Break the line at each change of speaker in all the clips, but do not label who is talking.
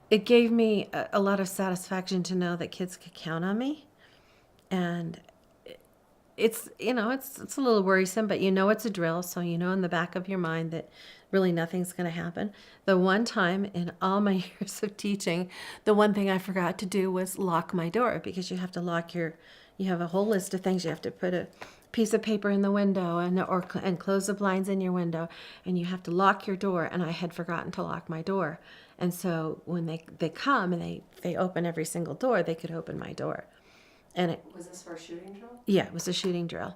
it gave me a lot of satisfaction to know that kids could count on me. And it's a little worrisome, but it's a drill, so in the back of your mind that really nothing's going to happen. The one time in all my years of teaching, the one thing I forgot to do was lock my door, because you have to you have a whole list of things. You have to put a piece of paper in the window and close the blinds in your window, and you have to lock your door, and I had forgotten to lock my door. And so when they come and they open every single door, they could open my door. And it
Was this for a shooting drill?
Yeah, it was a shooting drill.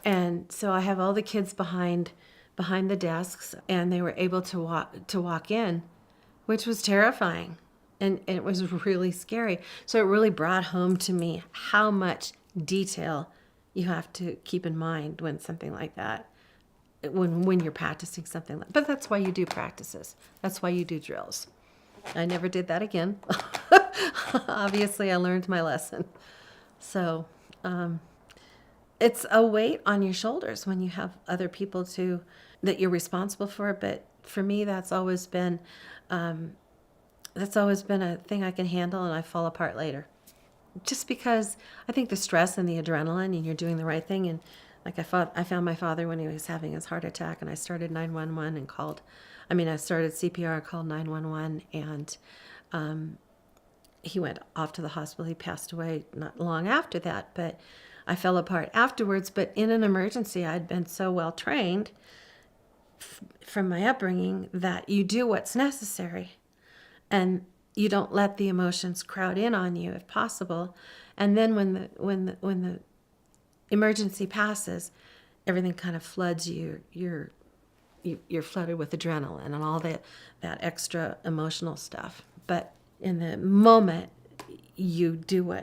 And so I have all the kids behind the desks, and they were able to walk in, which was terrifying. And it was really scary. So it really brought home to me how much detail you have to keep in mind when something like that, when you're practicing something like. But that's why you do practices. That's why you do drills. I never did that again. Obviously, I learned my lesson. So it's a weight on your shoulders when you have other people that you're responsible for. But for me, that's always been a thing I can handle, and I fall apart later. Just because I think the stress and the adrenaline, and you're doing the right thing. And like I found my father when he was having his heart attack, and I started 911 and I started CPR, called 911, and he went off to the hospital. He passed away not long after that, but I fell apart afterwards. But in an emergency, I'd been so well trained from my upbringing that you do what's necessary, and you don't let the emotions crowd in on you if possible. And then when the emergency passes, everything kind of floods you. You're flooded with adrenaline and all that extra emotional stuff. But in the moment, you do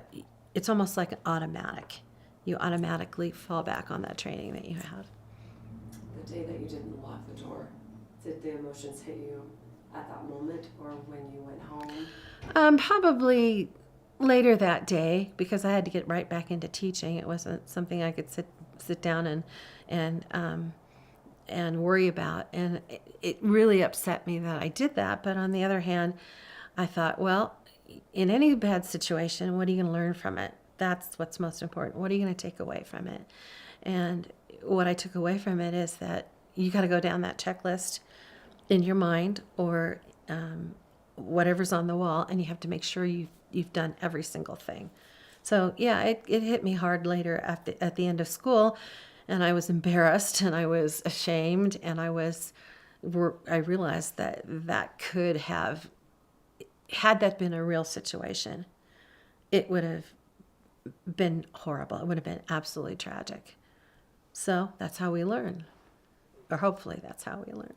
it's almost like automatic. You automatically fall back on that training that you had.
The day that you didn't lock the door, did the emotions hit you at that moment or when you went home?
Probably later that day, because I had to get right back into teaching. It wasn't something I could sit down and worry about. And it really upset me that I did that. But on the other hand, I thought, well, in any bad situation, what are you going to learn from it? That's what's most important. What are you going to take away from it? And what I took away from it is that you got to go down that checklist in your mind, or whatever's on the wall, and you have to make sure you've done every single thing. So yeah, it hit me hard later at the end of school, and I was embarrassed and I was ashamed, and I realized that could have, had that been a real situation, it would have been horrible. It would have been absolutely tragic. So that's how we learn, or hopefully that's how we learn.